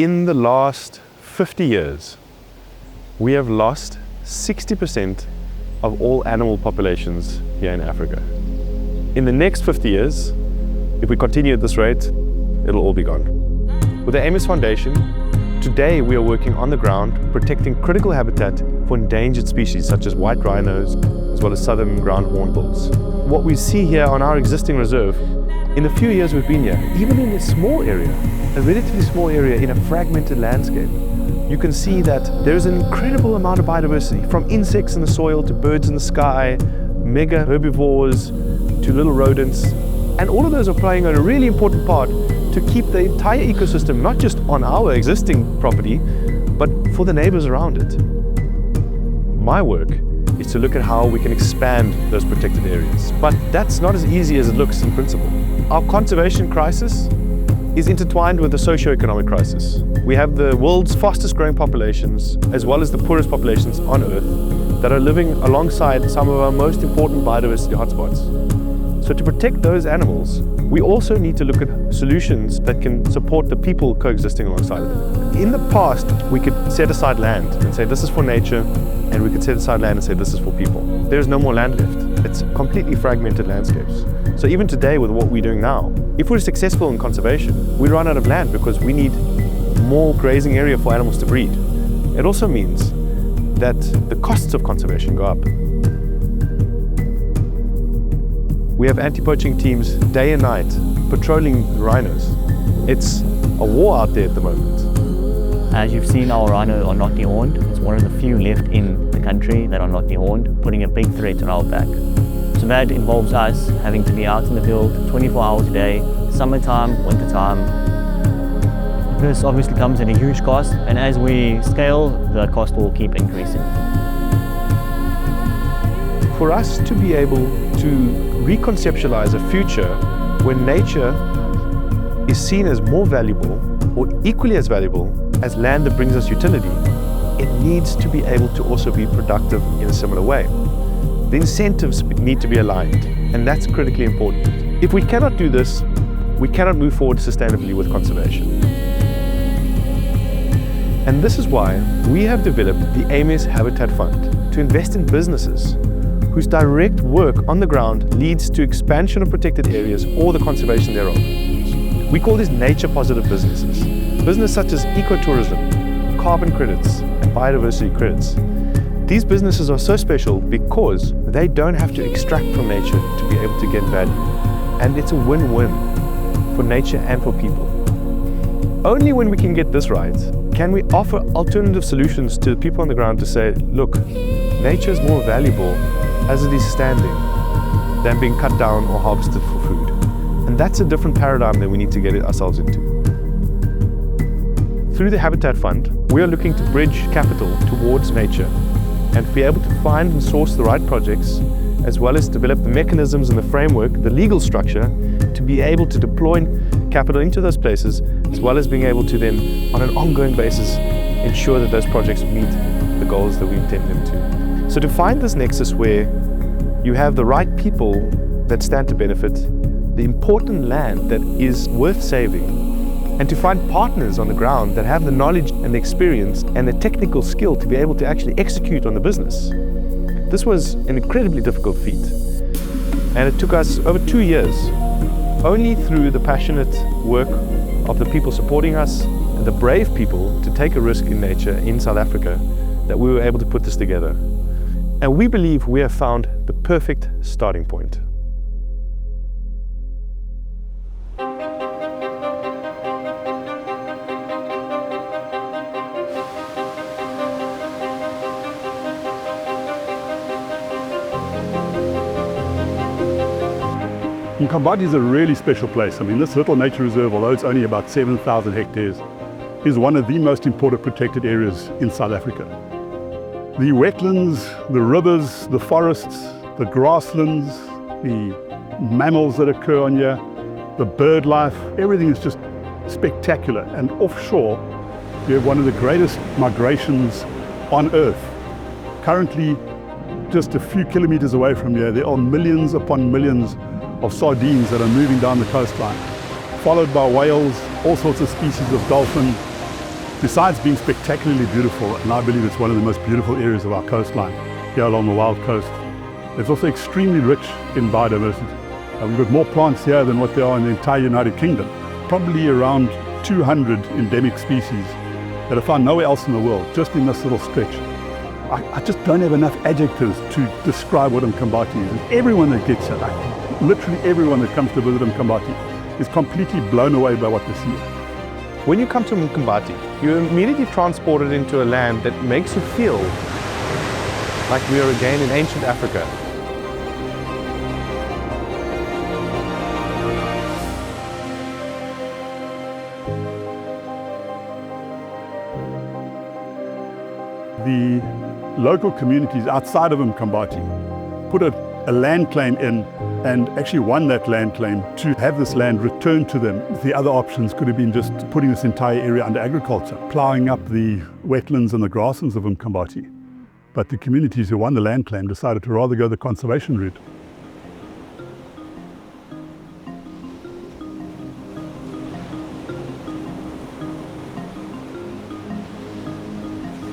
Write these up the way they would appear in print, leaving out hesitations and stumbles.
In the last 50 years, we have lost 60% of all animal populations here in Africa. In the next 50 years, if we continue at this rate, it'll all be gone. With the AMES Foundation, today we are working on the ground protecting critical habitat for endangered species such as white rhinos, as well as southern ground hornbills. What we see here on our existing reserve, in the few years we've been here, even in a small area, a relatively small area in a fragmented landscape, you can see that there's an incredible amount of biodiversity, from insects in the soil to birds in the sky, mega herbivores to little rodents. And all of those are playing a really important part to keep the entire ecosystem, not just on our existing property, but for the neighbors around it. My work is to look at how we can expand those protected areas. But that's not as easy as it looks in principle. Our conservation crisis is intertwined with the socioeconomic crisis. We have the world's fastest growing populations, as well as the poorest populations on Earth, that are living alongside some of our most important biodiversity hotspots. So to protect those animals, we also need to look at solutions that can support the people coexisting alongside of them. In the past, we could set aside land and say this is for nature, and we could set aside land and say this is for people. There's no more land left. It's completely fragmented landscapes. So even today with what we're doing now, if we're successful in conservation, we run out of land because we need more grazing area for animals to breed. It also means that the costs of conservation go up. We have anti-poaching teams day and night patrolling the rhinos. It's a war out there at the moment. As you've seen, our rhino are not dehorned. It's one of the few left in the country that are not dehorned, putting a big threat on our back. So that involves us having to be out in the field 24 hours a day, summertime, wintertime. This obviously comes at a huge cost, and as we scale, the cost will keep increasing. For us to be able to reconceptualize a future where nature is seen as more valuable or equally as valuable as land that brings us utility, it needs to be able to also be productive in a similar way. The incentives need to be aligned, and that's critically important. If we cannot do this, we cannot move forward sustainably with conservation. And this is why we have developed the AMES Habitat Fund to invest in businesses whose direct work on the ground leads to expansion of protected areas or the conservation thereof. We call these nature-positive businesses. Businesses such as ecotourism, carbon credits, and biodiversity credits. These businesses are so special because they don't have to extract from nature to be able to get value. And it's a win-win for nature and for people. Only when we can get this right can we offer alternative solutions to the people on the ground to say, look, nature is more valuable as it is standing than being cut down or harvested for food. And that's a different paradigm that we need to get ourselves into. Through the Habitat Fund, we are looking to bridge capital towards nature and be able to find and source the right projects, as well as develop the mechanisms and the framework, the legal structure, to be able to deploy capital into those places, as well as being able to then, on an ongoing basis, ensure that those projects meet the goals that we intend them to. So to find this nexus where you have the right people that stand to benefit, the important land that is worth saving, and to find partners on the ground that have the knowledge and the experience and the technical skill to be able to actually execute on the business. This was an incredibly difficult feat, and it took us over 2 years, only through the passionate work of the people supporting us and the brave people to take a risk in nature in South Africa, that we were able to put this together. And we believe we have found the perfect starting point. Mkambati is a really special place. I mean, this little nature reserve, although it's only about 7,000 hectares, is one of the most important protected areas in South Africa. The wetlands, the rivers, the forests, the grasslands, the mammals that occur on here, the bird life, everything is just spectacular. And offshore, we have one of the greatest migrations on Earth. Currently, just a few kilometers away from here, there are millions upon millions of sardines that are moving down the coastline, followed by whales, all sorts of species of dolphin, Besides being spectacularly beautiful, and I believe it's one of the most beautiful areas of our coastline, here along the Wild Coast, it's also extremely rich in biodiversity. We've got more plants here than what there are in the entire United Kingdom. Probably around 200 endemic species that are found nowhere else in the world, just in this little stretch. I just don't have enough adjectives to describe what Mkhambati is. And everyone that gets here, like literally everyone that comes to visit Mkhambati, is completely blown away by what they see. When you come to Mkambati, you're immediately transported into a land that makes you feel like we are again in ancient Africa. The local communities outside of Mkhambati put a land claim in and actually won that land claim to have this land returned to them. The other options could have been just putting this entire area under agriculture, ploughing up the wetlands and the grasslands of Mkhambati. But the communities who won the land claim decided to rather go the conservation route.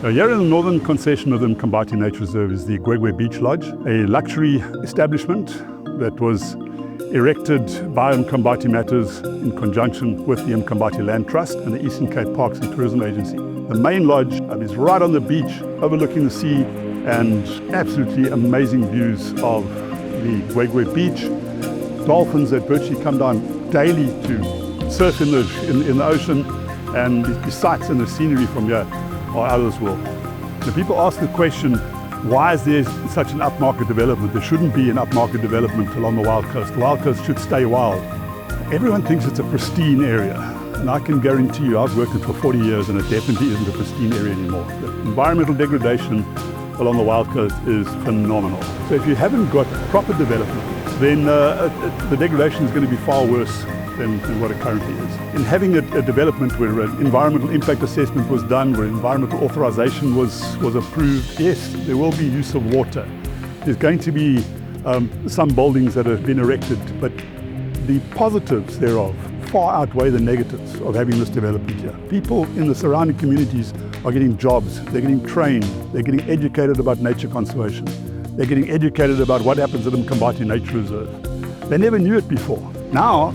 Here in the northern concession of the Mkambati Nature Reserve is the Gwegwe Beach Lodge, a luxury establishment that was erected by Mkhambati Matters in conjunction with the Mkhambati Land Trust and the Eastern Cape Parks and Tourism Agency. The main lodge is right on the beach, overlooking the sea, and absolutely amazing views of the Gwegwe Beach. Dolphins that virtually come down daily to surf in the ocean, and the sights and the scenery from here are out of this world. Now, people ask the question, why is there such an upmarket development? There shouldn't be an upmarket development along the Wild Coast. The Wild Coast should stay wild. Everyone thinks it's a pristine area, and I can guarantee you I've worked it for 40 years and it definitely isn't a pristine area anymore. The environmental degradation along the Wild Coast is phenomenal. So if you haven't got proper development, then the degradation is going to be far worse than what it currently is. In having a development where an environmental impact assessment was done, where environmental authorization was approved, yes, there will be use of water. There's going to be some buildings that have been erected, but the positives thereof far outweigh the negatives of having this development here. People in the surrounding communities are getting jobs, they're getting trained, they're getting educated about nature conservation, they're getting educated about what happens at the Mkambati Nature Reserve. They never knew it before. Now,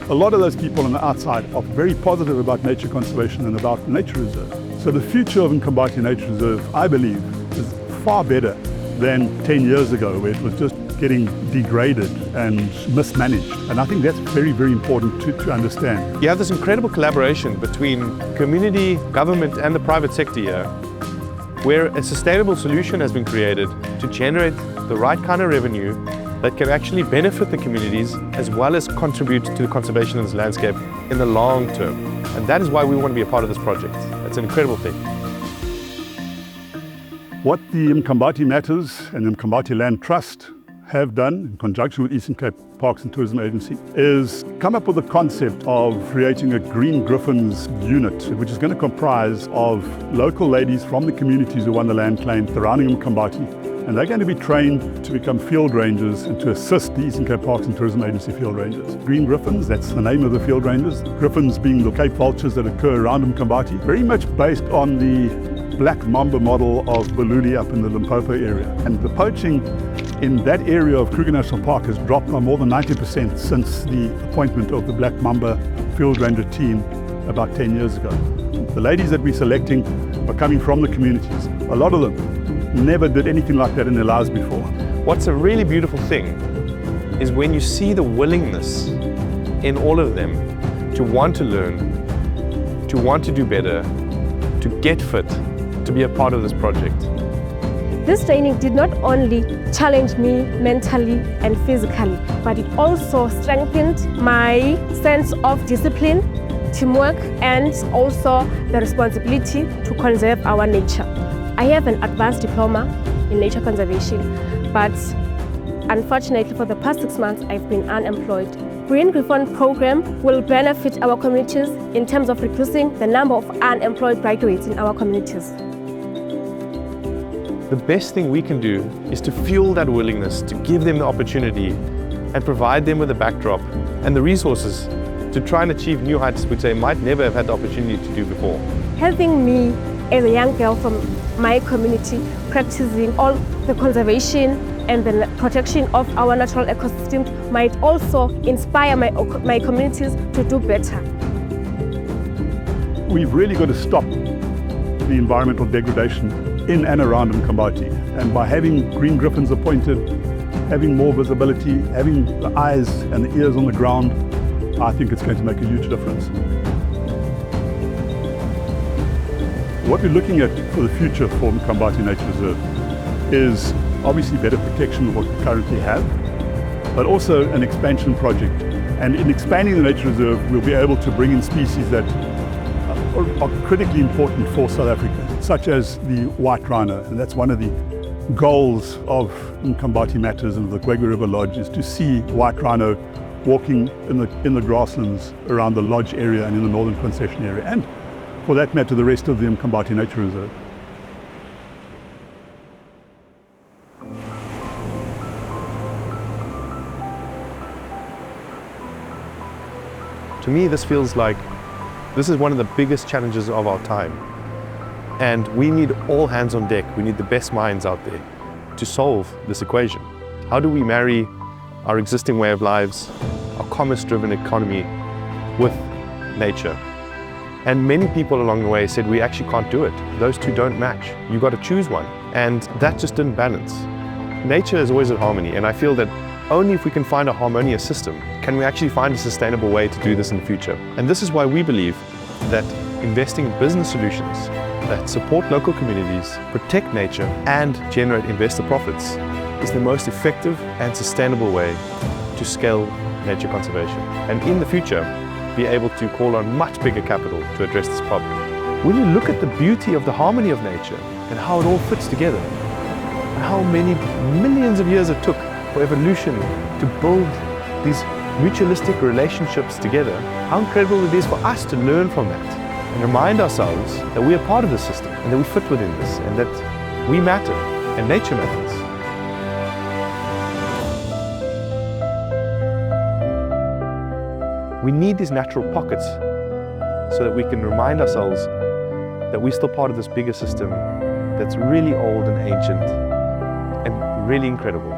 a lot of those people on the outside are very positive about nature conservation and about nature reserve. So the future of Mkambati Nature Reserve, I believe, is far better than 10 years ago, where it was just getting degraded and mismanaged. And I think that's very, very important to understand. You have this incredible collaboration between community, government and the private sector here, where a sustainable solution has been created to generate the right kind of revenue that can actually benefit the communities as well as contribute to the conservation of this landscape in the long term. And that is why we want to be a part of this project. It's an incredible thing. What the Mkhambati Matters and the Mkhambati Land Trust have done in conjunction with Eastern Cape Parks and Tourism Agency is come up with a concept of creating a green griffins unit, which is going to comprise of local ladies from the communities who won the land claim surrounding Mkhambati. And they're going to be trained to become field rangers and to assist the Eastern Cape Parks and Tourism Agency field rangers. Green griffins, that's the name of the field rangers. Griffins being the Cape vultures that occur around Mkhambati, very much based on the black mamba model of Bululi up in the Limpopo area. And the poaching in that area of Kruger National Park has dropped by more than 90% since the appointment of the black mamba field ranger team about 10 years ago. The ladies that we're selecting are coming from the communities. A lot of them never did anything like that in their lives before. What's a really beautiful thing is when you see the willingness in all of them to want to learn, to want to do better, to get fit, to be a part of this project. This training did not only challenge me mentally and physically, but it also strengthened my sense of discipline, teamwork, and also the responsibility to conserve our nature. I have an advanced diploma in nature conservation, but unfortunately for the past 6 months I've been unemployed. Green Griffin program will benefit our communities in terms of reducing the number of unemployed graduates in our communities. The best thing we can do is to fuel that willingness, to give them the opportunity and provide them with a backdrop and the resources to try and achieve new heights which they might never have had the opportunity to do before. having me as a young girl from my community practicing all the conservation and the protection of our natural ecosystems might also inspire my communities to do better. We've really got to stop the environmental degradation in and around Mkambati. And by having green griffins appointed, having more visibility, having the eyes and the ears on the ground, I think it's going to make a huge difference. What we're looking at for the future for Mkambati Nature Reserve is obviously better protection of what we currently have, but also an expansion project. And in expanding the nature reserve, we'll be able to bring in species that are critically important for South Africa, such as the white rhino. And that's one of the goals of Mkambati Matters and the Gwegwe River Lodge, is to see white rhino walking in the grasslands around the lodge area and in the northern concession area, and for that matter, the rest of the Mkambati Nature Reserve. To me, this feels like this is one of the biggest challenges of our time. And we need all hands on deck. We need the best minds out there to solve this equation. How do we marry our existing way of lives, our commerce-driven economy, with nature? And many people along the way said we actually can't do it. Those two don't match. You've got to choose one. And that just didn't balance. Nature is always at harmony, and I feel that only if we can find a harmonious system can we actually find a sustainable way to do this in the future. And this is why we believe that investing in business solutions that support local communities, protect nature, and generate investor profits is the most effective and sustainable way to scale nature conservation. And in the future, be able to call on much bigger capital to address this problem. When you look at the beauty of the harmony of nature and how it all fits together, and how many millions of years it took for evolution to build these mutualistic relationships together, how incredible it is for us to learn from that and remind ourselves that we are part of the system and that we fit within this and that we matter and nature matters. We need these natural pockets so that we can remind ourselves that we're still part of this bigger system that's really old and ancient and really incredible.